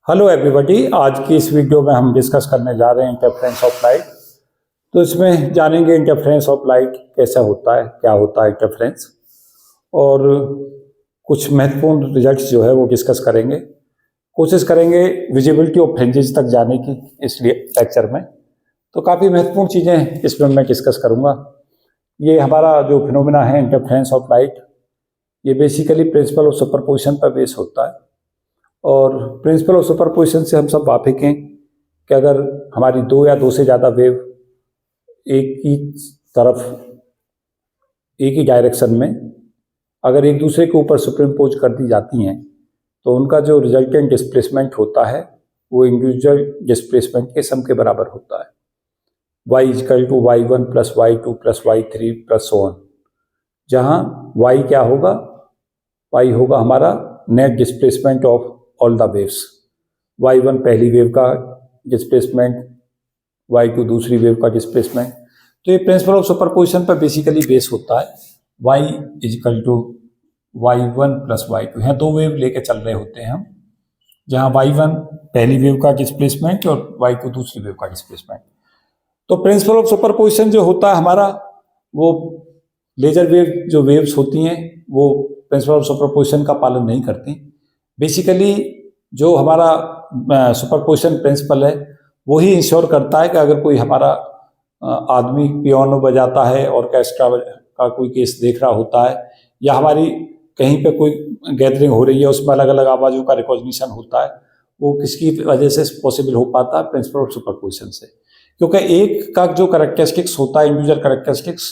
Hello everybody. आज की इस वीडियो में हम डिस्कस करने जा रहे हैं इंटरफेरेंस ऑफ लाइट। तो इसमें जानेंगे इंटरफेरेंस ऑफ लाइट कैसा होता है, क्या होता है इंटरफेरेंस, और कुछ महत्वपूर्ण रिजल्ट्स जो है वो डिस्कस करेंगे। कोशिश करेंगे विजिबिलिटी ऑफ फ्रिंजेस तक जाने की इस लेक्चर में। तो काफ़ी महत्वपूर्ण चीज़ें इसमें मैं डिस्कस करूँगा। ये हमारा जो फिनोमिना है इंटरफेरेंस ऑफ लाइट, ये बेसिकली प्रिंसिपल ऑफ सुपरपोजिशन पर बेस होता है। और प्रिंसिपल ऑफ सुपरपोजिशन से हम सब वाकिफ हैं कि अगर हमारी दो या दो से ज़्यादा वेव एक ही तरफ, एक ही डायरेक्शन में अगर एक दूसरे के ऊपर सुपरइम्पोज कर दी जाती हैं तो उनका जो रिजल्टेंट डिस्प्लेसमेंट होता है वो इंडिविजुअल डिस्प्लेसमेंट के सम के बराबर होता है। y = y1 + y2 + y3 + so on, जहाँ y क्या होगा, y होगा हमारा net displacement of all the waves. y1 पहली वेव का डिस्प्लेसमेंट, y2 दूसरी वेव का डिस्प्लेसमेंट। तो ये प्रिंसिपल ऑफ सुपरपोजिशन पर बेसिकली बेस होता है। y = y1 + y2, यहाँ दो वेव लेके चल रहे होते हैं हम, जहाँ y1 पहली वेव का डिस्प्लेसमेंट और y2 दूसरी वेव का डिस्प्लेसमेंट। तो प्रिंसिपल ऑफ सुपरपोजिशन जो होता है हमारा, वो लेजर वेव जो वेव्स होती हैं वो प्रिंसिपल ऑफ सुपरपोजिशन का पालन नहीं करती। बेसिकली जो हमारा सुपरपोजिशन प्रिंसिपल है वही इंश्योर करता है कि अगर कोई हमारा आदमी पियानो बजाता है, ऑर्केस्ट्रा का कोई केस देख रहा होता है, या हमारी कहीं पे कोई गैदरिंग हो रही है उसमें अलग अलग आवाज़ों का रिकॉग्निशन होता है, वो किसकी वजह से पॉसिबल हो पाता है? प्रिंसिपल ऑफ सुपरपोजिशन से। क्योंकि एक का जो करैक्टरिस्टिक्स होता है, इंडिविजुअल करैक्टरिस्टिक्स,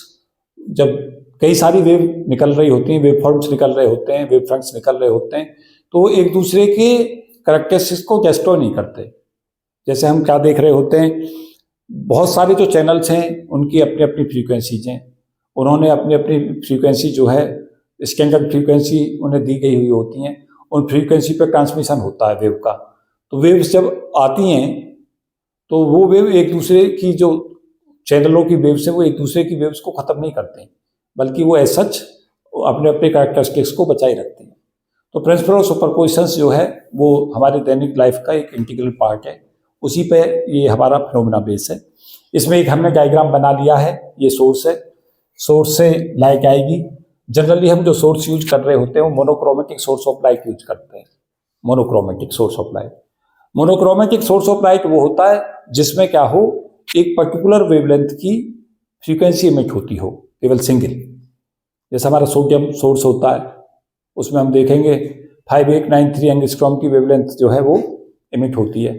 जब कई सारी वेव निकल रही होती हैं, वेव फॉर्म्स निकल रहे होते हैं, वेव फ्रंट्स निकल रहे होते हैं, तो वो एक दूसरे के करैक्टरिस्टिक्स को डिस्ट्रॉय नहीं करते। जैसे हम क्या देख रहे होते हैं, बहुत सारे जो चैनल्स हैं उनकी अपनी अपनी फ्रीक्वेंसीज हैं, उन्होंने अपनी अपनी फ्रीक्वेंसी जो है स्टैंडर्ड फ्रीक्वेंसी उन्हें दी गई हुई होती हैं, उन फ्रीक्वेंसी पर ट्रांसमिशन होता है वेव का। तो वेव्स जब आती हैं तो वो वेव एक दूसरे की, जो चैनलों की वेव्स है वो एक दूसरे की वेव्स को ख़त्म नहीं करते, बल्कि वो एज सच अपने अपने कैरेक्टरिस्टिक्स को बचाए रखते हैं। तो प्रिंसिपल ऑफ सुपरपोजिशन जो है वो हमारे दैनिक लाइफ का एक इंटीग्रल पार्ट है, उसी पे ये हमारा फिनोमिना बेस है। इसमें एक हमने डायग्राम बना लिया है, ये सोर्स है, सोर्स से लाइट आएगी। जनरली हम जो सोर्स यूज कर रहे होते हैं वो monochromatic source of light use करते हैं। Monochromatic source of light, monochromatic source of light वो होता है जिसमें क्या हो, एक पर्टिकुलर वेवलेंथ की फ्रीक्वेंसी इमिट होती हो, केवल सिंगल। जैसे हमारा सोडियम सोर्स होता है, उसमें हम देखेंगे 5893 एंगस्ट्रॉम की वेवलेंथ जो है वो इमिट होती है।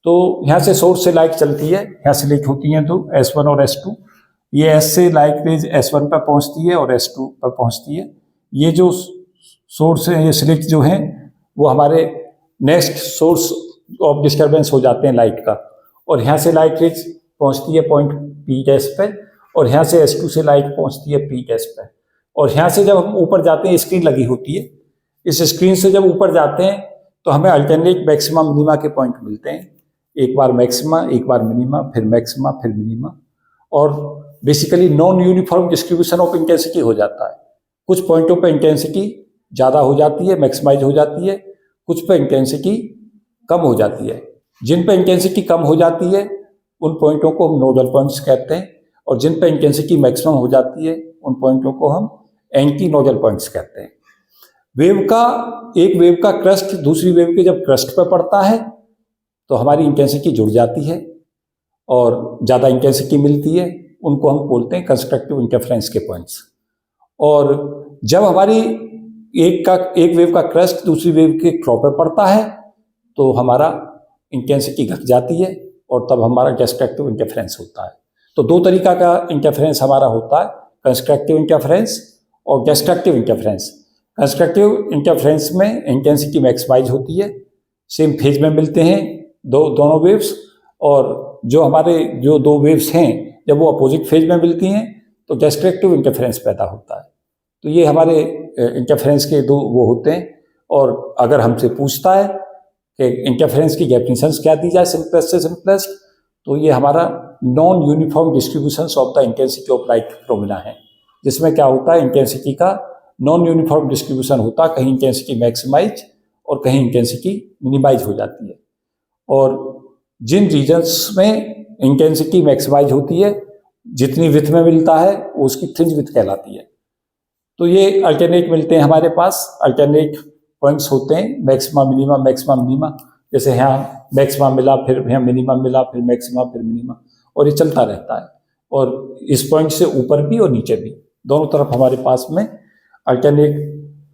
तो यहाँ से सोर्स से लाइट चलती है, यहाँ से लाइट होती है तो S1 और S2, ये S से लाइट रेज S1 पर पहुँचती है और S2 पर पहुँचती है। ये जो सोर्स है, ये स्लिट जो हैं वो हमारे नेक्स्ट सोर्स ऑफ डिस्टर्बेंस हो जाते हैं लाइट का, और यहाँ से लाइट रेज पहुँचती है पॉइंट P डैश पे, और यहाँ से S2 से लाइट पहुँचती है P डैश पे। और यहाँ से जब हम ऊपर जाते हैं, स्क्रीन लगी होती है, इस स्क्रीन से जब ऊपर जाते हैं तो हमें अल्टरनेट मैक्सिमा मिनिमा के पॉइंट मिलते हैं। एक बार मैक्सिमा, एक बार मिनिमा, फिर मैक्सिमा, फिर मिनिमा। और basically non uniform distribution of intensity हो जाता है। कुछ पॉइंटों पर इंटेंसिटी ज़्यादा हो जाती है, मैक्सिमाइज हो जाती है, कुछ पर इंटेंसिटी कम हो जाती है। जिन पर इंटेंसिटी कम हो जाती है उन पॉइंटों को हम नोडल पॉइंट्स कहते हैं, और जिन पर इंटेंसिटी मैक्सिमम हो जाती है उन पॉइंटों को हम एंटी नोडल पॉइंट्स कहते हैं। वेव का, एक वेव का क्रस्ट दूसरी वेव के जब क्रस्ट पर पड़ता है तो हमारी इंटेंसिटी जुड़ जाती है और ज़्यादा इंटेंसिटी मिलती है, उनको हम बोलते हैं कंस्ट्रक्टिव इंटरफेरेंस के पॉइंट्स। और जब हमारी एक वेव का क्रस्ट दूसरी वेव के क्लॉ पर पड़ता है तो हमारा इंटेंसिटी घट जाती है और तब हमारा डिस्ट्रक्टिव इंटरफेरेंस होता है। तो दो तरीका का इंटरफेरेंस हमारा होता है, कंस्ट्रक्टिव इंटरफेरेंस और डिस्ट्रक्टिव इंटरफेरेंस। कंस्ट्रक्टिव इंटरफेरेंस में इंटेंसिटी मैक्सिमाइज होती है, सेम फेज में मिलते हैं दोनों वेव्स, और जो हमारे जो दो वेव्स हैं जब वो अपोजिट फेज में मिलती हैं तो डिस्ट्रक्टिव इंटरफेरेंस पैदा होता है। तो ये हमारे इंटरफेरेंस के दो वो होते हैं। और अगर हमसे पूछता है कि इंटरफेरेंस की डेफिनेशंस क्या दी जाए सिंपलेस्ट से सिंपलेस्ट, तो ये हमारा non uniform distributions of the intensity of light phenomena है, जिसमें क्या होता है, इंटेंसिटी का नॉन यूनिफॉर्म डिस्ट्रीब्यूशन होता है, कहीं इंटेंसिटी मैक्सिमाइज और कहीं इंटेंसिटी मिनिमाइज हो जाती है। और जिन रीजन्स में इंटेंसिटी मैक्सिमाइज होती है, जितनी विड्थ में मिलता है वो उसकी फ्रिंज विड्थ कहलाती है। तो ये अल्टरनेट मिलते हैं हमारे पास, अल्टरनेट पॉइंट्स होते हैं, मैक्सिमा मिनिमा मैक्सिमा मिनिमा। जैसे यहाँ मैक्सिमा मिला, फिर यहाँ मिनिमा मिला, फिर मैक्सिमा, फिर मिनिमा, और ये चलता रहता है। और इस पॉइंट से ऊपर भी और नीचे भी दोनों तरफ हमारे पास में अल्टरनेट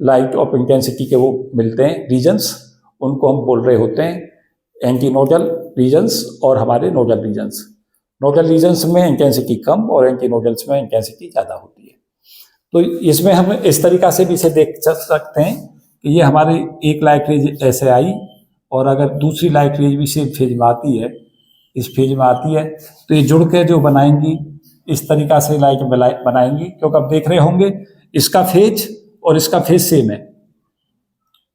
लाइट ऑफ इंटेंसिटी के वो मिलते हैं रीजन्स, उनको हम बोल रहे होते हैं एंटी नोडल रीजन्स और हमारे नोडल रीजन्स। नोडल रीजन्स में इंटेंसिटी कम और एंटी नोडल्स में इंटेंसिटी ज़्यादा होती है। तो इसमें हम इस तरीक़ा से भी इसे देख सकते हैं कि ये हमारी एक लाइट रेज ऐसे आई, और अगर दूसरी लाइट रेज भी सेम फेज में आती है, इस फेज में आती है, तो ये जुड़ के जो बनाएंगी इस तरीक़ा से लाइट बनाएंगी। क्योंकि आप देख रहे होंगे इसका फेज और इसका फेज सेम है,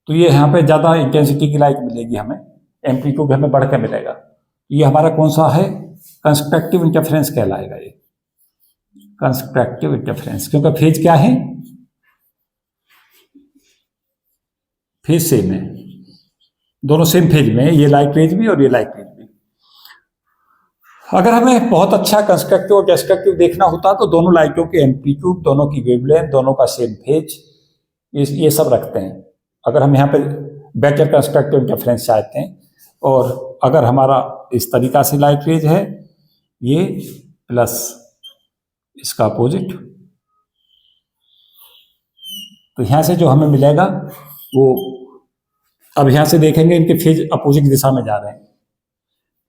तो ये यहाँ पे ज़्यादा इंटेंसिटी की लाइट मिलेगी हमें, एम्पलीट्यूड हमें बढ़ के मिलेगा। ये हमारा कौन सा है? कंस्ट्रक्टिव इंटरफेरेंस कहलाएगा ये, कंस्ट्रक्टिव इंटरफेरेंस। क्योंकि फेज क्या है? फेज सेम है, दोनों सेम फेज में है, ये लाइट रेज भी और ये लाइट रेज भी। अगर हमें बहुत अच्छा कंस्ट्रक्टिव और डिस्ट्रक्टिव देखना होता तो दोनों लाइटों के एम्पलीट्यूड, दोनों की वेवलेंथ, दोनों का सेम फेज, ये सब रखते हैं अगर हम यहाँ पे बेटर कंस्ट्रक्टिव इंटरफेरेंस चाहते हैं। और अगर हमारा इस तरीका से लाइट रेज है, ये प्लस इसका अपोजिट, तो यहाँ से जो हमें मिलेगा वो, अब यहाँ से देखेंगे इनके फेज अपोजिट दिशा में जा रहे हैं,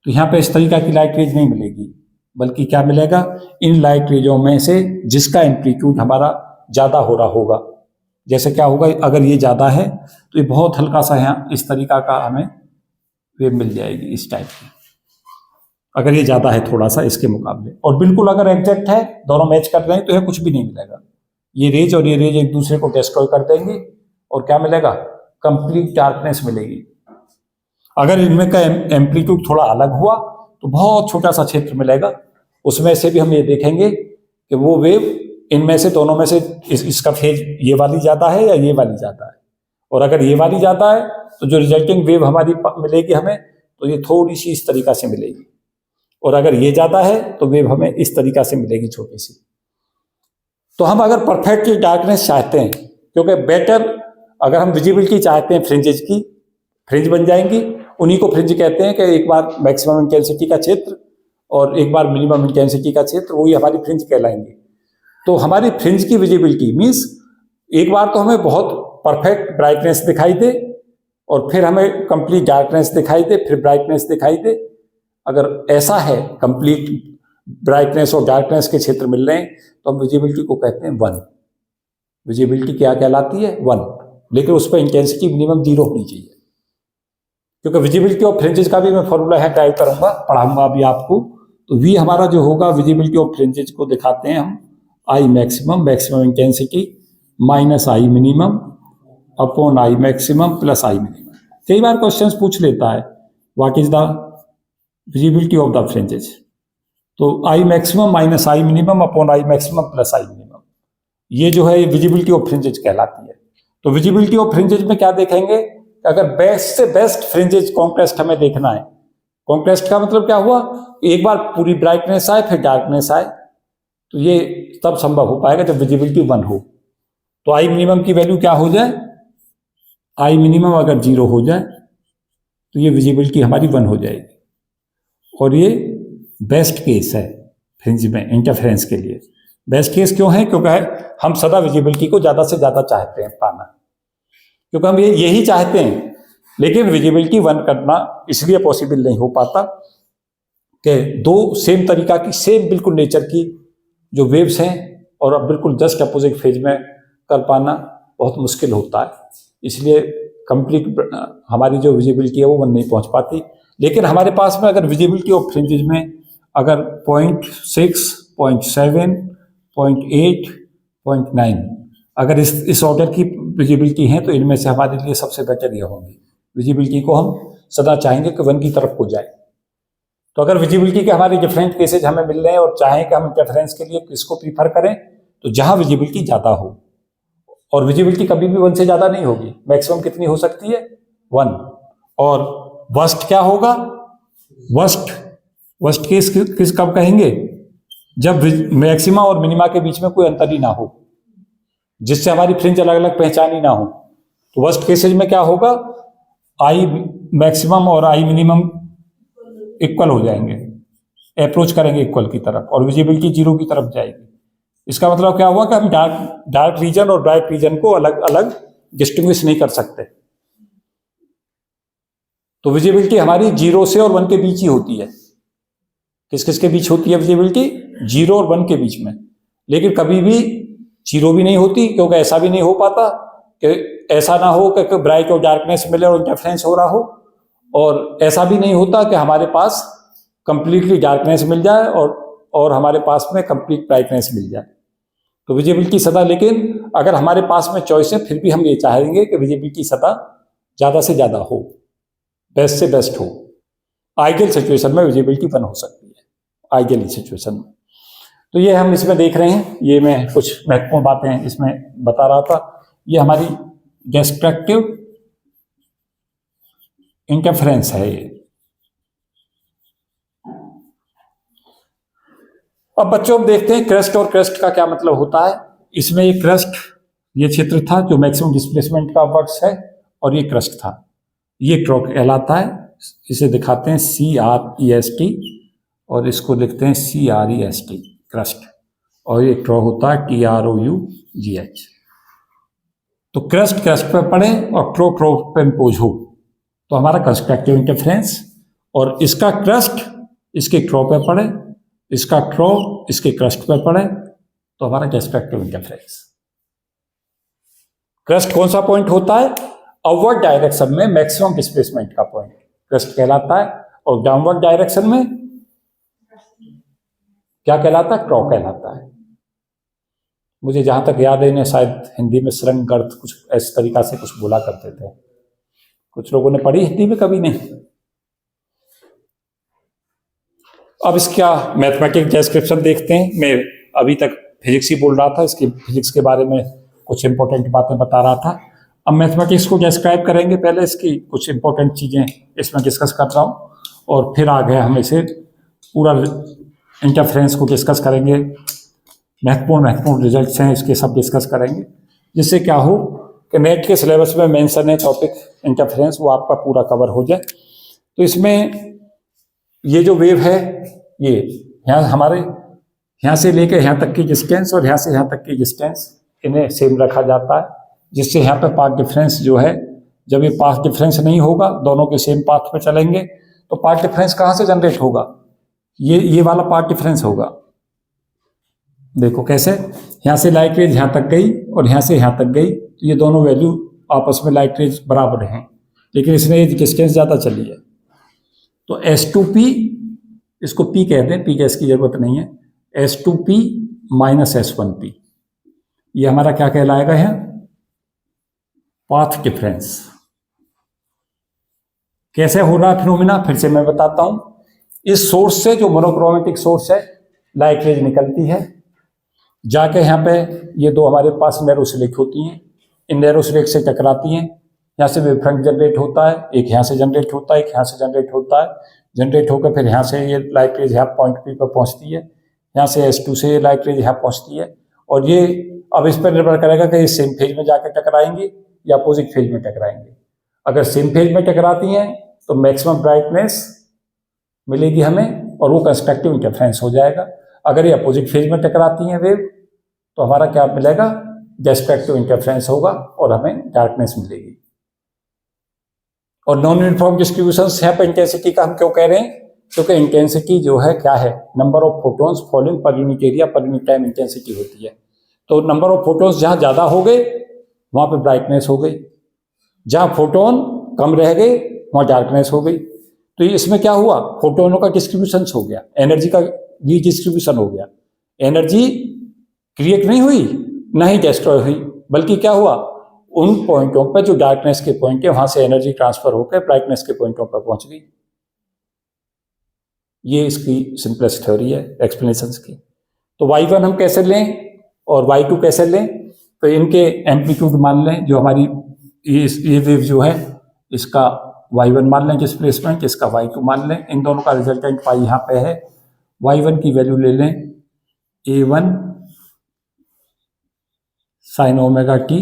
तो यहाँ पे इस तरीका की लाइट रेज नहीं मिलेगी, बल्कि क्या मिलेगा? इन लाइट रेजों में से जिसका एम्पलीट्यूड हमारा ज़्यादा हो रहा होगा। जैसे क्या होगा, अगर ये ज़्यादा है तो ये बहुत हल्का सा यहाँ इस तरीका का हमें वेव मिल जाएगी इस टाइप की, अगर ये ज़्यादा है थोड़ा सा इसके मुकाबले। और बिल्कुल अगर एग्जैक्ट है, दोनों मैच कर रहे हैं, तो यह कुछ भी नहीं मिलेगा। ये रेज और ये रेज एक दूसरे को डिस्ट्रॉय कर देंगे और क्या मिलेगा? कंप्लीट डार्कनेस मिलेगी। अगर इनमें का एम्पलीट्यूड थोड़ा अलग हुआ तो बहुत छोटा सा क्षेत्र मिलेगा, उसमें से भी हम ये देखेंगे कि वो वेव इनमें से दोनों में से इसका फेज ये वाली ज़्यादा है या ये वाली ज़्यादा है। और अगर ये वाली ज़्यादा है तो जो रिजल्टिंग वेव हमारी मिलेगी हमें, तो ये थोड़ी सी इस तरीका से मिलेगी, और अगर ये ज़्यादा है तो वेव हमें इस तरीका से मिलेगी, छोटी सी। तो हम अगर परफेक्ट डार्कनेस चाहते हैं, क्योंकि बेटर अगर हम विजिबिलिटी चाहते हैं फ्रिंजेज की, फ्रिंज बन जाएंगी, उन्हीं को फ्रिंज कहते हैं कि एक बार मैक्सिमम इंटेंसिटी का क्षेत्र और एक बार मिनिमम इंटेंसिटी का क्षेत्र, वही हमारी फ्रिंज कहलाएंगे। तो हमारी फ्रिंज की विजिबिलिटी मीन्स एक बार तो हमें बहुत परफेक्ट ब्राइटनेस दिखाई दे, और फिर हमें कंप्लीट डार्कनेस दिखाई दे, फिर ब्राइटनेस दिखाई दे। अगर ऐसा है, कंप्लीट ब्राइटनेस और डार्कनेस के क्षेत्र मिल रहे हैं, तो हम विजिबिलिटी को कहते हैं 1। विजिबिलिटी क्या कहलाती है? 1। लेकिन उस पर इंटेंसिटी मिनिमम 0 होनी चाहिए, क्योंकि विजिबिलिटी ऑफ फ्रिंजेस का भी मैं फॉर्मूला है टाइप करूंगा, पढ़ाऊंगा अभी आपको। तो वी हमारा जो होगा, विजिबिलिटी ऑफ फ्रिंजेस को दिखाते हैं हम I maximum, maximum intensity minus I minimum upon I maximum plus I minimum. कई बार क्वेश्चंस पूछ लेता है what is the visibility of the fringes, तो I maximum minus I minimum upon I maximum plus I minimum, ये जो है visibility of fringes कहलाती है। तो विजिबिलिटी ऑफ फ्रिंजेस में क्या देखेंगे? अगर बेस्ट से बेस्ट फ्रिंजेस कॉन्ट्रास्ट हमें देखना है। कॉन्ट्रास्ट का मतलब क्या हुआ? एक बार पूरी ब्राइटनेस आए फिर डार्कनेस आए, तो ये तब संभव हो पाएगा जब विजिबिलिटी 1 हो। तो आई मिनिमम की वैल्यू क्या हो जाए? आई मिनिमम अगर 0 हो जाए तो ये विजिबिलिटी हमारी 1 हो जाएगी, और ये बेस्ट केस है फ्रिंज में इंटरफेरेंस के लिए। बेस्ट केस क्यों है? क्योंकि हम सदा विजिबिलिटी को ज़्यादा से ज़्यादा चाहते हैं पाना, क्योंकि हम यही चाहते हैं। लेकिन विजिबिलिटी 1 करना इसलिए पॉसिबल नहीं हो पाता कि दो सेम तरीका की, सेम बिल्कुल नेचर की जो वेव्स हैं, और अब बिल्कुल जस्ट अपोजिट फेज में कर पाना बहुत मुश्किल होता है। इसलिए कंप्लीट हमारी जो विजिबिलिटी है वो 1 नहीं पहुंच पाती। लेकिन हमारे पास में अगर विजिबिलिटी ऑफ फ्रिंजेस में अगर 0.6, 0.7, 0.8, 0.9 अगर इस ऑर्डर की विजिबिलिटी है, तो इनमें से हमारे लिए सबसे बेटर ये होंगी। विजिबिलिटी को हम सदा चाहेंगे कि 1 की तरफ हो जाए। तो अगर विजिबिलिटी के हमारे डिफरेंट केसेज हमें मिल रहे हैं और चाहें कि हम इंटरफेरेंस के लिए किसको प्रीफर करें, तो जहां विजिबिलिटी ज़्यादा हो, और विजिबिलिटी कभी भी 1 से ज़्यादा नहीं होगी। मैक्सिमम कितनी हो सकती है? 1। और वर्स्ट क्या होगा? वर्स्ट केस किस कब कहेंगे? जब मैक्सिमा और मिनिमा के बीच में कोई अंतर ही ना हो, जिससे हमारी फ्रिंज अलग अलग पहचान ही ना हो। तो वर्स्ट केसेज में क्या होगा? आई मैक्सिमम और आई मिनिमम इक्वल हो जाएंगे, अप्रोच करेंगे इक्वल की तरफ, और विजिबिलिटी 0 की तरफ जाएगी। इसका मतलब क्या हुआ कि हम डार्क रीजन और ब्राइट रीजन को अलग अलग डिस्टिंग्विश नहीं कर सकते। तो विजिबिलिटी हमारी 0 से और 1 के बीच ही होती है। किस किस के बीच होती है विजिबिलिटी? 0 और 1 के बीच में। लेकिन कभी भी 0 भी नहीं होती, क्योंकि ऐसा भी नहीं हो पाता कि ऐसा ना हो कि ब्राइट और डार्कनेस मिले और इंटरफेरेंस हो रहा हो, और ऐसा भी नहीं होता कि हमारे पास कंप्लीटली डार्कनेस मिल जाए और हमारे पास में कंप्लीट ब्राइटनेस मिल जाए। तो विजिबिलिटी सतह, लेकिन अगर हमारे पास में चॉइस है, फिर भी हम ये चाहेंगे कि विजिबिलिटी सतह ज़्यादा से ज़्यादा हो, बेस्ट से बेस्ट हो। आइडियल सिचुएशन में विजिबिलिटी 1 हो सकती है, आइडियल सिचुएशन में। तो ये हम इसमें देख रहे हैं, ये मैं कुछ महत्वपूर्ण बातें इसमें बता रहा था। ये हमारी डिस्ट्रक्टिव इंटरफेरेंस है ये। अब बच्चों हम देखते हैं क्रस्ट और क्रस्ट का क्या मतलब होता है। इसमें ये क्रस्ट, ये क्षेत्र था जो मैक्सिमम डिस्प्लेसमेंट का वर्क्स है, और ये क्रस्ट था, ये क्रो कहलाता है। इसे दिखाते हैं CREST, और इसको लिखते हैं CREST, क्रस्ट, और ये क्रो होता है TROUGH। तो क्रस्ट पे पड़े और क्रो पे इम्पोज हो तो हमारा कंस्ट्रक्टिव इंटरफेरेंस, और इसका क्रस्ट इसके क्रो पे पड़े, इसका क्रो इसके क्रस्ट पे पड़े तो हमारा डिस्ट्रक्टिव इंटरफेरेंस। क्रस्ट कौन सा पॉइंट होता है? अपवर्ड डायरेक्शन में मैक्सिमम डिस्प्लेसमेंट का पॉइंट क्रस्ट कहलाता है, और डाउनवर्ड डायरेक्शन में क्या कहलाता है? क्रो कहलाता है। मुझे जहां तक याद है, इन्हें शायद हिंदी में शरण गर्त कुछ इस तरीका से कुछ बोला करते थे। कुछ लोगों ने पढ़ी हिंदी में, कभी नहीं। अब इसका मैथमेटिक्स डिस्क्रिप्शन देखते हैं। मैं अभी तक फिजिक्स ही बोल रहा था, इसकी फिजिक्स के बारे में कुछ इंपॉर्टेंट बातें बता रहा था। अब मैथमेटिक्स को डिस्क्राइब करेंगे, पहले इसकी कुछ इंपॉर्टेंट चीजें इसमें डिस्कस कर रहा हूँ, और फिर आगे हम इसे पूरा इंटरफेरेंस को डिस्कस करेंगे। महत्वपूर्ण रिजल्ट्स हैं इसके, सब डिस्कस करेंगे, जिससे क्या हो कि नेट के सिलेबस में मेंशन है टॉपिक इंटरफेरेंस, वो आपका पूरा कवर हो जाए। तो इसमें ये जो वेव है, ये यहाँ हमारे यहाँ से लेकर यहाँ तक की डिस्टेंस और यहाँ से यहाँ तक की डिस्टेंस, इन्हें सेम रखा जाता है, जिससे यहाँ पे पाथ डिफरेंस जो है, जब ये पाथ डिफरेंस नहीं होगा, दोनों के सेम पाथ पे चलेंगे, तो पाथ डिफरेंस कहाँ से जनरेट होगा? ये वाला पाथ डिफरेंस होगा। देखो कैसे, यहाँ से लाइट रेज यहाँ तक गई और यहाँ से यहाँ तक गई, तो ये दोनों वैल्यू आपस में लाइट रेज बराबर हैं, लेकिन इसने ये डिस्टेंस ज़्यादा चली है। तो S2P, इसको P कहते हैं, P गैस की जरूरत नहीं है, S2P माइनस S1P, ये हमारा क्या कहलाएगा यहाँ? Path difference. कैसे हो रहा है फिनोमिना, फिर से मैं बताता हूं। इस सोर्स से, जो मोनोक्रोमेटिक सोर्स है, लाइट रेज निकलती है, जाके यहाँ पे ये दो हमारे पास नैरो स्लिट होती हैं, इन नैरो स्लिट से टकराती हैं, यहाँ से वेवफ्रंट जनरेट होता है, एक यहाँ से जनरेट होता है, एक यहाँ से जनरेट होता है, जनरेट होकर फिर यहाँ से ये लाइट रेज यहाँ पॉइंट P पर पहुँचती है, यहाँ से S2 से लाइट रेज यहाँ पहुँचती है, और ये अब इस पर निर्भर करेगा कि ये सेम फेज में जाकर टकराएंगे या अपोजिट फेज में टकराएंगे। अगर सेम फेज में टकराती हैं तो मैक्सिमम ब्राइटनेस मिलेगी हमें, और वो कंस्ट्रक्टिव इंटरफेरेंस हो जाएगा। अगर ये अपोजिट फेज में टकराती हैं वेव, तो हमारा क्या मिलेगा? डिस्ट्रक्टिव इंटरफेरेंस होगा और हमें डार्कनेस मिलेगी। और नॉन यूनिफॉर्म डिस्ट्रीब्यूशन यहाँ पर इंटेंसिटी का हम क्यों कह रहे हैं? क्योंकि इंटेंसिटी जो है क्या है? Number of photons falling per unit area per unit time intensity होती है। तो नंबर ऑफ फोटॉन्स जहाँ ज़्यादा हो गए वहाँ पे ब्राइटनेस हो गई, जहाँ फोटोन कम रह गए वहाँ डार्कनेस हो गई। तो इसमें क्या हुआ? फोटोनों का डिस्ट्रीब्यूशन हो गया, एनर्जी का डिस्ट्रीब्यूशन हो गया। एनर्जी क्रिएट नहीं हुई, ना ही डिस्ट्रॉय हुई, बल्कि क्या हुआ? उन पॉइंटों पे जो डार्कनेस के पॉइंट है, वहां से एनर्जी ट्रांसफर होकर ब्राइटनेस के पॉइंटों पर पहुंच गई। ये इसकी सिंपलेस्ट थ्योरी है एक्सप्लेनेशंस की। तो y1 हम कैसे लें और y2 कैसे लें? तो इनके एम्पलीट्यूड मान लें, जो हमारी ये वेव जो है, इसका y1 मान लें डिस्प्लेसमेंट, इसका y2 मान लें, इन दोनों का रिजल्टेंट पाई यहाँ पे है, y1 की वैल्यू ले लें a1 sine omega t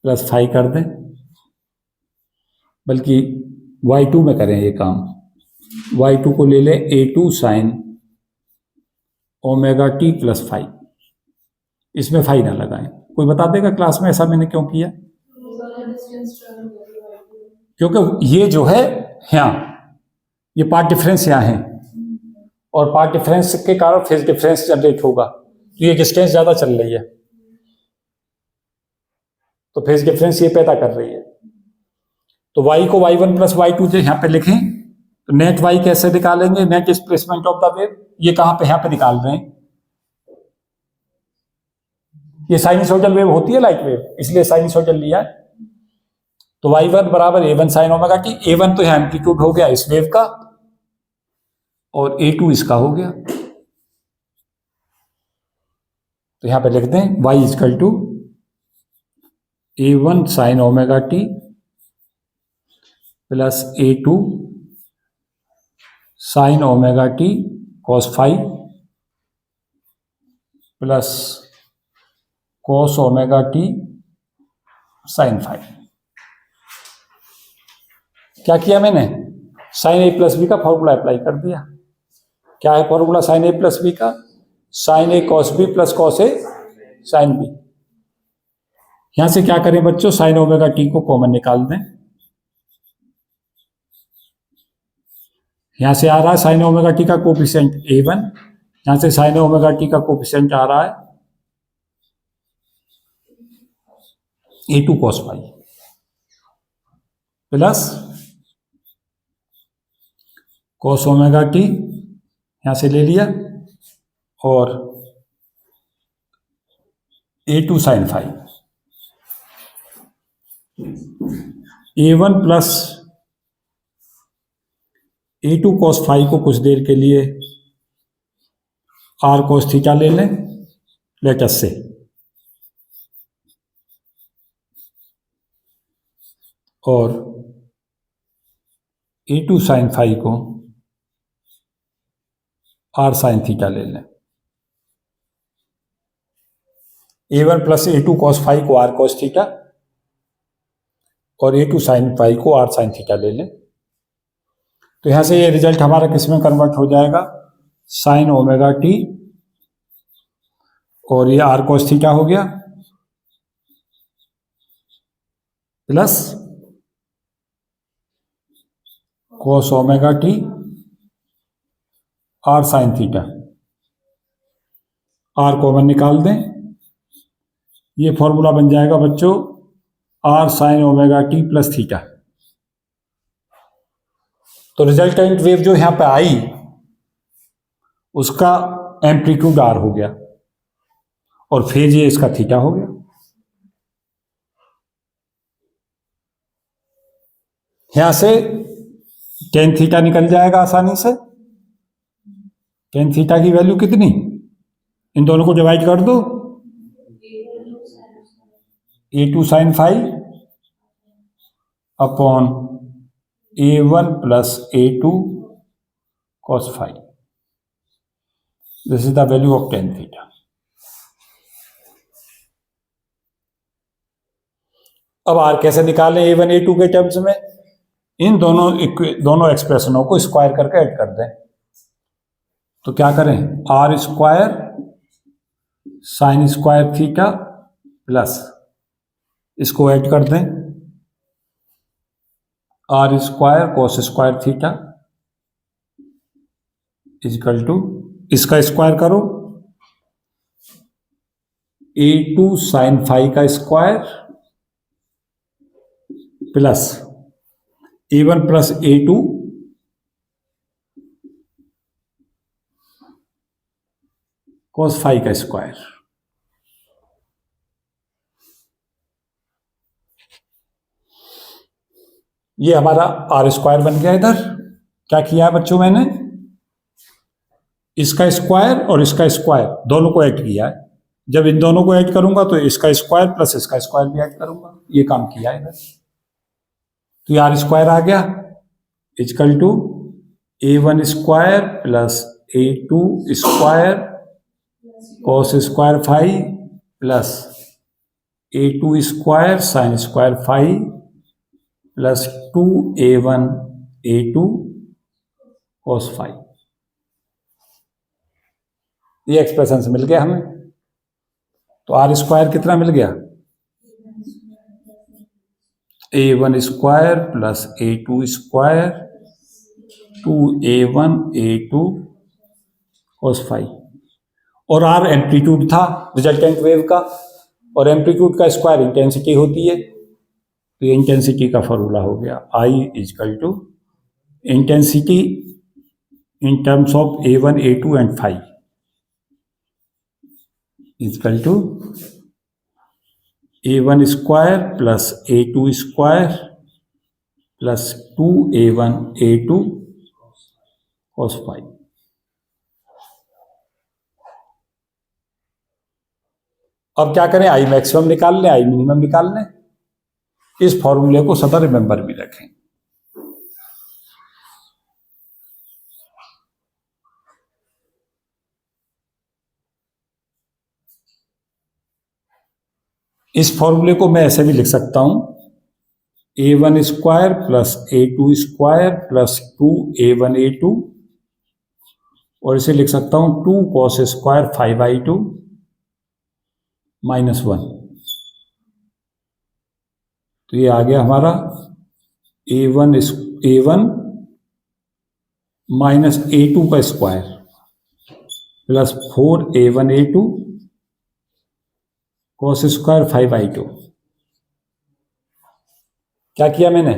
plus phi कर दें, बल्कि y2 में करें ये काम, y2 को ले लें a2 sine omega t plus phi, इसमें फाई ना लगाएं। कोई बता देगा क्लास में ऐसा मैंने क्यों किया? क्योंकि ये जो है यहाँ, ये पार्ट डिफरेंस यहाँ है और पार्ट डिफरेंस के कारण फेज डिफरेंस जनरेट होगा, तो ये डिस्टेंस ज्यादा चल रही है तो फेज डिफरेंस ये पैदा कर रही है। तो y को y1 प्लस y2 जो यहाँ पे लिखें तो नेट y कैसे निकालेंगे? Net displacement of the wave, ये कहां पे यहाँ पे निकाल रहे हैं, ये साइनसोइडल वेव होती है, लाइट वेव, इसलिए साइनसोइडल लिया है। तो y1 बराबर a1 sine omega T, a1 तो यहां एम्पलीट्यूड हो गया इस वेव का और a2 इसका हो गया, तो यहां पे लिख दें y equal to a1 sine omega t plus a2 sine omega t cos phi plus cos omega t sine phi. क्या किया मैंने? साइन ए प्लस बी का फॉर्मूला अप्लाई कर दिया। क्या है formula sine A plus B का? Sine A cos B plus cos A sine B. यहां से क्या करें बच्चों, साइन ओमेगा टी को कॉमन निकाल दें, यहां से आ रहा है साइन ओमेगा टी का कोफिशिएंट a1, यहां से साइन ओमेगा टी का कोफिशिएंट आ रहा है a2 cos phi plus cos omega t यहां से ले लिया और a2 sine phi, a1 plus a2 cos phi को कुछ देर के लिए r कॉस थीटा ले लें लेटस से, और a2 साइन फाई को r साइन थीटा ले लें। a1 plus a2 cos phi को r कॉस थीटा और a2 साइन फाई को r साइन थीटा ले लें, तो यहां से ये रिजल्ट हमारा किस में कन्वर्ट हो जाएगा, साइन ओमेगा टी और ये r कॉस थीटा हो गया plus cos omega T r sine theta, r common निकाल दें, ये फॉर्मूला बन जाएगा बच्चों r sign omega t plus theta. तो रिजल्टेंट वेव जो यहां पे आई उसका एम्पलीट्यूड r हो गया और फेज ये इसका थीटा हो गया। यहां से टेन थीटा निकल जाएगा आसानी से, टेन थीटा की वैल्यू कितनी, इन दोनों को डिवाइड कर दो, a2 sine phi upon a1 plus a2 cos phi, this is the value of tan theta. अब r कैसे निकालें a1 a2 के टर्म्स में, इन दोनों एक्सप्रेशनों को स्क्वायर करके ऐड कर दें, तो क्या करें, r square sine square theta plus इसको ऐड कर दें r square cos square theta equal to, इसका स्क्वायर करो a2 साइन फाई का square plus a1 plus a2 cos phi का स्क्वायर। ये हमारा आर स्क्वायर बन गया। इधर क्या किया है बच्चों, मैंने इसका स्क्वायर और इसका स्क्वायर दोनों को ऐड किया है, जब इन दोनों को ऐड करूंगा तो इसका स्क्वायर प्लस इसका स्क्वायर भी ऐड करूंगा, ये काम किया है इधर। तो ये आर स्क्वायर आ गया equal to A1 square plus A2 square cos square phi plus A2 square sine square phi plus 2A1 A2 cos phi. ये एक्सप्रेशन से मिल गया हमें। तो आर स्क्वायर कितना मिल गया, A1 square plus A2 square 2A1 A2 cos phi, और आर एम्पलीट्यूड था रिजल्टेंट वेव का, और एम्पलीट्यूड का स्क्वायर इंटेंसिटी होती है, तो इंटेंसिटी का फॉर्मूला हो गया I equal to intensity in terms of A1 A2 and phi equal to A1 square plus A2 square plus 2A1 A2 cos phi. अब क्या करें, आई मैक्सिमम निकाल लें, आई मिनिमम निकाल लें। इस फॉर्मूले को सदा रिमेंबर भी रखें। इस फॉर्मूले को मैं ऐसे भी लिख सकता हूं, A1 square plus A2 square plus 2A1 A2, और इसे लिख सकता हूं 2 कॉस स्क्वायर 5/2 -1। तो ये आ गया हमारा A1 माइनस A2 का square plus 4A1 A2 cos square 5/2। क्या किया मैंने,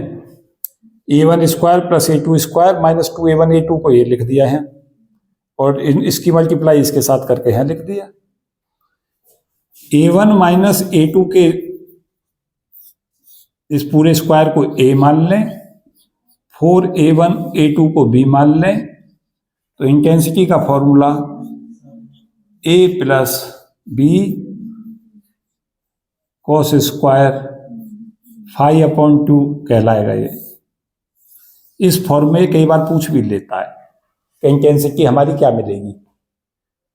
A1 square plus A2 square minus 2A1 A2 को ये लिख दिया है, और इसकी मल्टीप्लाई इसके साथ करके यहां लिख दिया। A1 माइनस A2 के इस पूरे स्क्वायर को A मान लें, 4A1 A2 को B मान लें, तो इंटेंसिटी का formula A plus B cos square 5/2 कहलाएगा। ये इस फॉर्म में कई बार पूछ भी लेता है कि इंटेंसिटी हमारी क्या मिलेगी,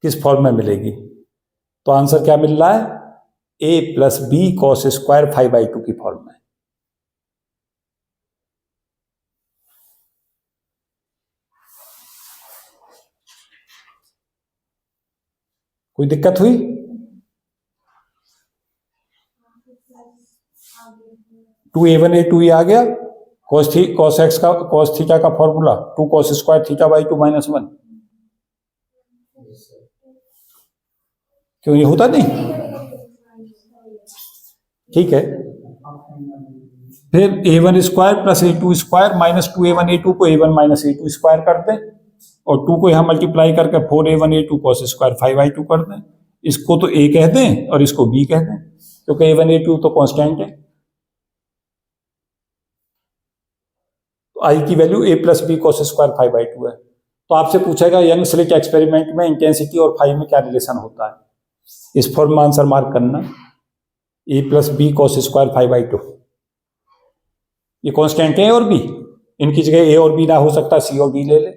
किस फॉर्म में मिलेगी। तो आंसर क्या मिल रहा है, A plus B cos square 5/2 की फॉर्म में। कोई दिक्कत हुई? टू A1 A2 ही आ गया, कॉस एक्स का कॉस थीटा का फॉर्मूला 2 कॉस स्क्वायर थीटा/2 -1। क्यों, ये होता नहीं? ठीक है, फिर A1 square plus A2 square minus 2A1 A2 को A1 माइनस A2 स्क्वायर कर दें, और 2 को यहां मल्टीप्लाई करके 4A1 A2 कॉस स्क्वायर 5/2 कर दें। इसको तो A कह दें और इसको B कह दें, क्योंकि A1 A2 तो कांस्टेंट है। तो I की value A plus B cos square 5/2 है। तो आपसे पूछेगा यंग स्लिट एक्सपेरिमेंट में इंटेंसिटी और फाई में क्या रिलेशन होता है, इस फॉर्म में आंसर मार्क करना, A plus B cos square 5/2। ये कांस्टेंट है और B, इनकी जगह A और B ना हो सकता, C और D ले ले।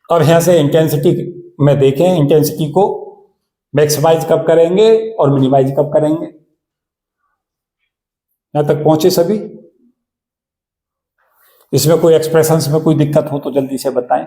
अब यहां से इंटेंसिटी में देखें, इंटेंसिटी को मैक्सिमाइज कब करेंगे और मिनिमाइज कब करेंगे। यहां तक पहुंचे सभी? इसमें कोई एक्सप्रेशंस में कोई दिक्कत हो तो जल्दी से बताएं।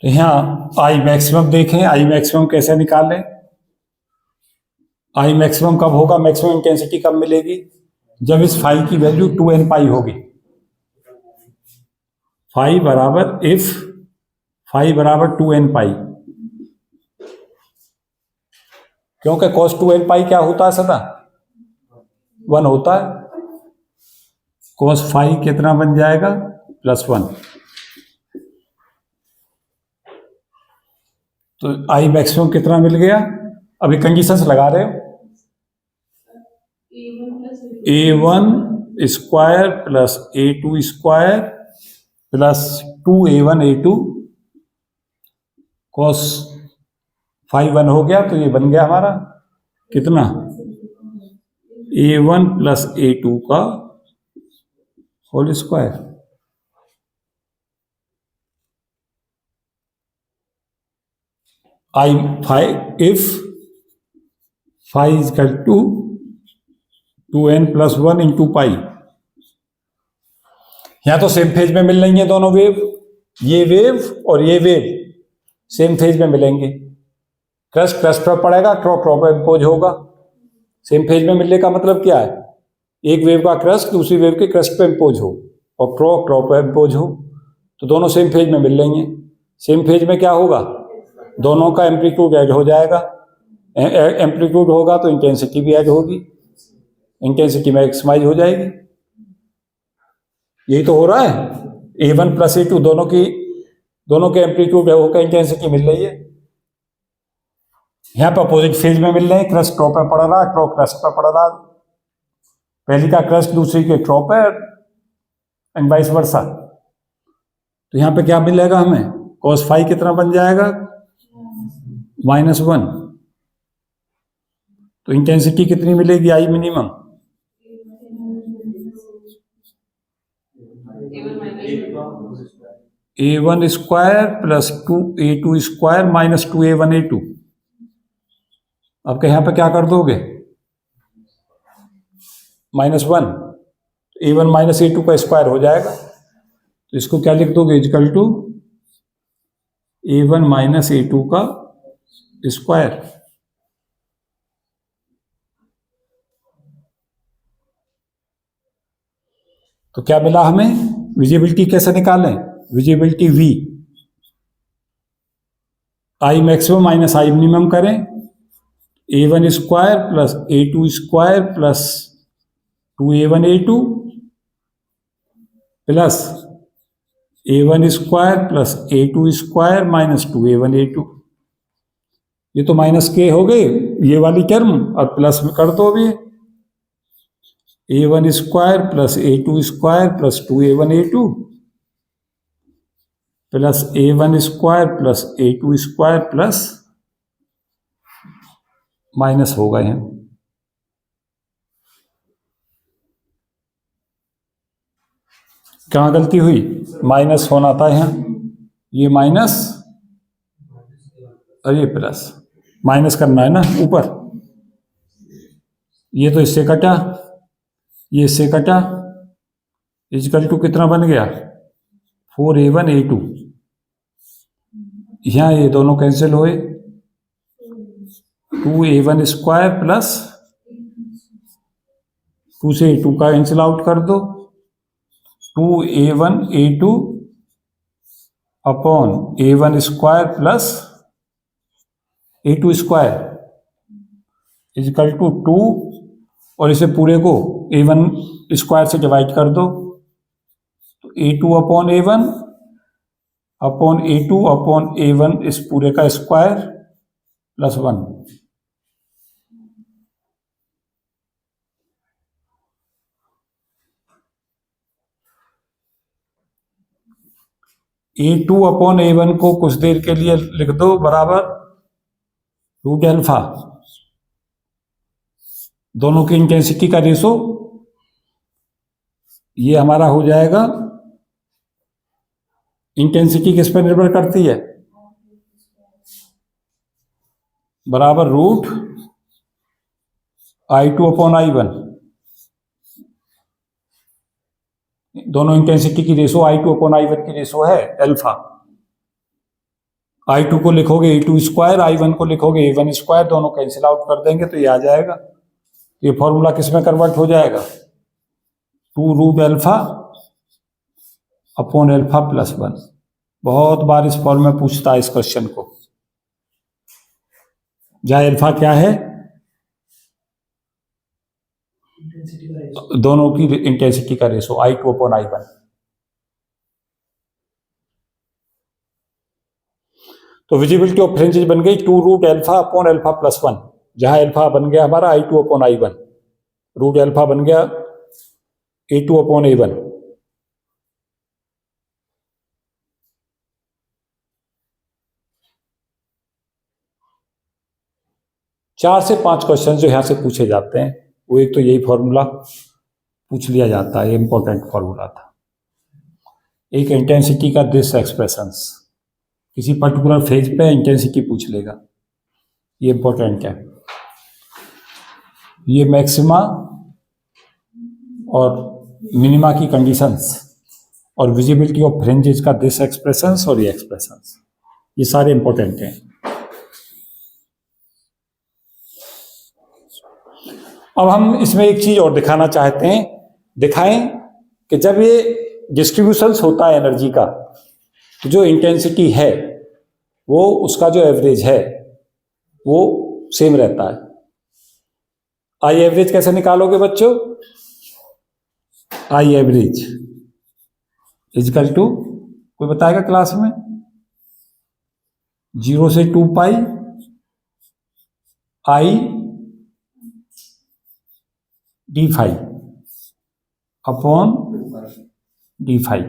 तो यहाँ आई मैक्सिमम देखें, आई मैक्सिमम कैसे निकालें? आई मैक्सिमम कब होगा, मैक्सिमम इंटेंसिटी कब मिलेगी? जब इस फाई की वैल्यू 2n पाई होगी। फाई बराबर इफ फाई बराबर 2n पाई, क्योंकि cos 2n पाई क्या होता है सदा? 1 होता है। cos फाई कितना बन जाएगा? +1। तो आई मैक्सिमम कितना मिल गया? अभी कंडीशंस लगा रहे हो, a1 square plus a2 square plus 2a1 a2 cos phi 1 हो गया, तो ये बन गया हमारा कितना? a1 प्लस a2 का whole square. I phi if phi is equal to 2n plus 1 into pi. यहां तो सेम फेज में मिल रही है दोनों वेव, ये वेव और ये वेव सेम फेज में मिलेंगे। क्रस्ट क्रस्ट पर पड़ेगा, क्रॉप क्रॉप पर इम्पोज होगा। सेम फेज में मिलने का मतलब क्या है? एक वेव का क्रस्ट दूसरी वेव के क्रस्ट पे इम्पोज हो और क्रॉप क्रॉप पर इम्पोज हो, तो दोनों सेम फेज में मिल रही हैं। सेम फेज में क्या होगा? दोनों का एम्पलीट्यूड ऐड हो जाएगा। एम्पलीट्यूड होगा तो इंटेंसिटी भी ऐड होगी, इंटेंसिटी मैक्सिमाइज हो जाएगी। यही तो हो रहा है। a1 प्लस a2 दोनों के एम्पलीट्यूड होकर इंटेंसिटी मिल रही है। यहां पर अपोजिट फेज में मिल रहे हैं, क्रस्ट क्रॉप पर पड़ रहा है, क्रॉप क्रस्ट पर पड़ रहा है। पहली का क्रस्ट दूसरी के क्रॉप है एंड वाइस वर्सा। तो यहां पे क्या मिलेगा हमें? cos फाई कितना बन जाएगा? -1। तो इंटेंसिटी कितनी मिलेगी I minimum? a1 square plus 2a2 square minus 2a1 a2। आपके यहां पे क्या कर दोगे? -1, a1 माइनस a2 का स्क्वायर हो जाएगा। तो इसको क्या लिख दोगे? Equal to a1 minus a2 का स्क्वायर। तो क्या मिला हमें? विजिबिलिटी कैसे निकालें? Visibility V I maximum minus I minimum करें, a1 square plus a2 square plus 2a1 a2 plus a1 square plus a2 square minus 2a1 a2। ये तो माइनस के हो गए ये वाली टर्म, और प्लस में कर दो भी a1 square plus a2 square plus 2a1 a2 plus a1 square plus a2 square plus minus हो गए हैं। कहाँ गलती हुई? माइनस होना था यहाँ, ये माइनस और ये प्लस। माइनस करना है ना ऊपर, ये तो इससे कटा, ये इससे कटा, इक्वल टू कितना बन गया? 4a1 a2। यहाँ ये दोनों कैंसिल हुए, 2a1 स्क्वायर प्लस 2 से a2 का कैंसिल आउट कर दो, 2a1 a2 upon a1 square plus a2 square equal to 2, और इसे पूरे को a1 स्क्वायर से डिवाइड कर दो, तो a2 upon a1 upon a2 upon a1 इस पूरे का square plus 1। a2 upon a1 को कुछ देर के लिए लिख दो बराबर रूट अल्फा। दोनों की इंटेंसिटी का रेशो ये हमारा हो जाएगा। इंटेंसिटी किस पर निर्भर करती है? बराबर रूट I2 अपॉन I1। दोनों इंटेंसिटी की रेशो I2 अपॉन I1 की रेशो है अल्फा। I2 को लिखोगे E2 स्क्वायर, I1 को लिखोगे A1 स्क्वायर, दोनों कैंसिल आउट कर देंगे तो ये आ जाएगा। ये फॉर्मूला किस में कन्वर्ट हो जाएगा? 2 root alpha upon alpha plus 1। बहुत बार इस फॉर्म में पूछता है इस क्वेश्चन को, जहां अल्फा क्या है? दोनों की इंटेंसिटी का रेशो I2 अपॉन I1। तो विजिबिलिटी ऑफ फ्रिंजेस बन गई 2 root alpha upon alpha plus 1, जहां अल्फा बन गया हमारा I2 upon I1, root alpha बन गया A2 अपॉन A1। चार से 5 क्वेश्चन जो यहां से पूछे जाते हैं, वो एक तो यही फॉर्मूला पूछ लिया जाता है, इंपॉर्टेंट फॉर्मूला था। एक इंटेंसिटी का दिस एक्सप्रेशंस, किसी पर्टिकुलर फेज पे इंटेंसिटी पूछ लेगा, ये इंपॉर्टेंट है। ये मैक्सिमा और मिनिमा की कंडीशंस और विजिबिलिटी ऑफ फ्रिंजेस का दिस एक्सप्रेशंस और ये एक्सप्रेशंस, ये सारे इंपॉर्टेंट हैं। अब हम इसमें एक चीज और दिखाना चाहते हैं, दिखाएं कि जब ये डिस्ट्रीब्यूशंस होता है एनर्जी का, तो जो इंटेंसिटी है वो उसका जो एवरेज है वो सेम रहता है। आई एवरेज कैसे निकालोगे बच्चों? आई एवरेज इजकल टू, कोई बताएगा क्लास में? 0 से 2 पाई आई d5 अपॉन d5।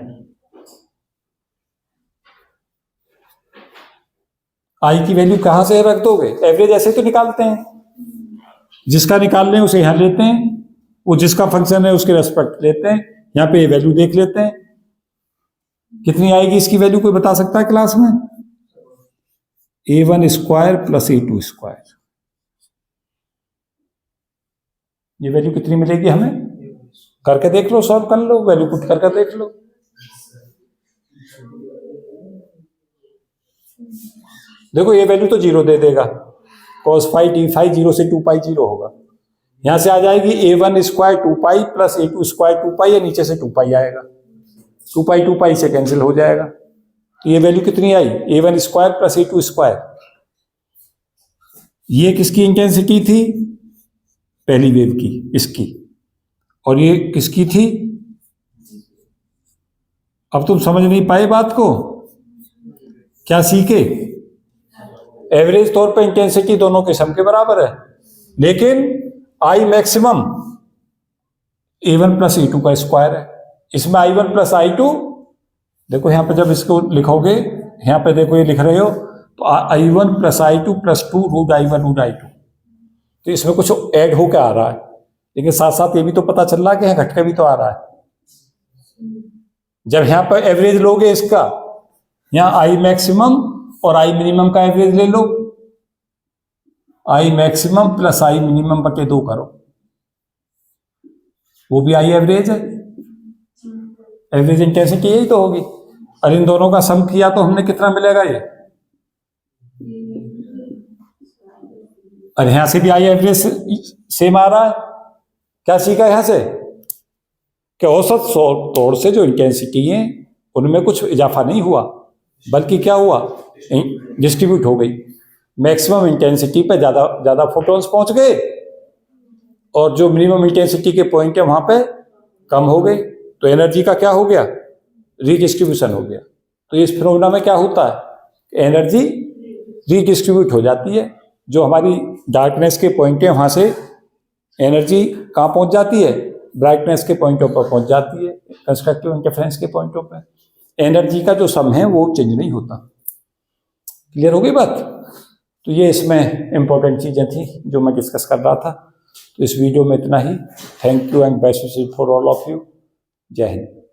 आई की वैल्यू कहां से रख दोगे? एवरेज ऐसे तो निकालते हैं, जिसका निकाल लें उसे यहां लेते हैं, वो जिसका फंक्शन है उसके रेस्पेक्ट लेते हैं, यहां पे ये वैल्यू देख लेते हैं कितनी आएगी इसकी वैल्यू, कोई बता सकता है क्लास में? A1 square plus A2 square, ये वैल्यू कितनी मिलेगी हमें? करके देख लो, सॉल्व कर लो, वैल्यू पुट करके देख लो। देखो ये वैल्यू तो 0 दे देगा, cos फाई d5 0 से 2 पाई 0 होगा। यहां से आ जाएगी A1 square 2 pi plus A2 square 2 पाई, या नीचे से 2 पाई आएगा, 2 पाई से कैंसिल हो जाएगा। तो ये वैल्यू कितनी आई? A1 square plus A2 square. ये किसकी इंटेंसिटी थी? पहली वेव की, इसकी। और ये किसकी थी? अब तुम समझ नहीं पाए बात को, क्या सीखे? एवरेज तौर पे इंटेंसिटी दोनों के सम के बराबर है, लेकिन I maximum A1 plus A2 का स्क्वायर है। इसमें I1 प्लस I2, देखो यहां पे जब इसको लिखोगे, यहां पे देखो ये लिख रहे हो, तो I1 plus I2 plus 2 root I1 root I2, तो इसमें कुछ ऐड होकर आ रहा है, लेकिन साथ साथ ये भी तो पता चल रहा है कि यहां घटके भी तो आ रहा है। जब यहां पर एवरेज लोगे इसका, यहां आई मैक्सिमम और आई मिनिमम का एवरेज ले लो, I maximum plus I minimum बटे 2 करो, वो भी आई एवरेज है। एवरेज इंटेंसिटी यही तो होगी, और इन दोनों का सम किया तो हमने कितना मिलेगा ये? और यहां से भी आई एवरेज सेम आ रहा है। क्या सीखा यहां से? कि औसत तौर से जो इंटेंसिटी है उनमें कुछ इजाफा नहीं हुआ, बल्कि क्या हुआ? डिस्ट्रीब्यूट हो गई। मैक्सिमम इंटेंसिटी पे ज्यादा फोटॉन्स पहुंच गए, और जो मिनिमम इंटेंसिटी के पॉइंट है वहां पे कम हो गए, तो एनर्जी का क्या हो गया? रीडिस्ट्रीब्यूशन हो गया। तो इस फिनोमेना में क्या होता है? एनर्जी रीडिस्ट्रीब्यूट हो जाती है। जो हमारी डार्कनेस के पॉइंट है वहां से एनर्जी कहाँ पहुंच जाती है? ब्राइटनेस के पॉइंटों पर पहुंच जाती है, कंस्ट्रक्टिव इंटरफेरेंस के पॉइंटों पर। एनर्जी का जो सम है वो चेंज नहीं होता। क्लियर हो गई बात? तो ये इसमें इंपॉर्टेंट चीजें थी जो मैं डिस्कस कर रहा था। तो इस वीडियो में इतना ही। Thank you and best wishes for all of you. जय हिंद।